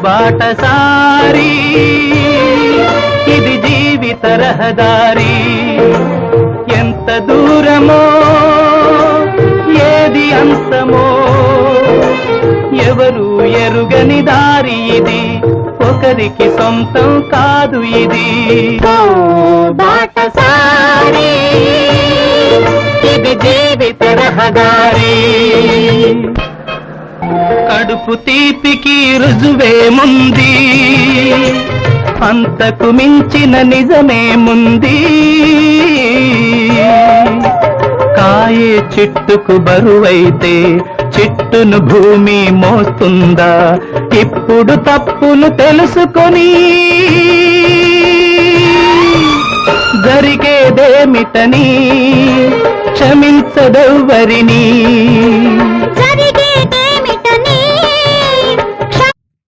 బాటసారి ఇది జీవిత రహదారి ఎంత దూరమో ఏది అంతమో ఎవరు ఎరుగని దారి ఇది ఒకరికి సొంతం కాదు ఇది బాటసారి ఇది జీవిత రహదారి కడుపు తీపికి రుజువేముంది అంతకు మించిన నిజమేముంది కాయే చెట్టుకు బరువైతే చెట్టును భూమి మోస్తుందా ఇప్పుడు తప్పులు తెలుసుకొని జరిగేదేమిటని క్షమించదెవ్వరిని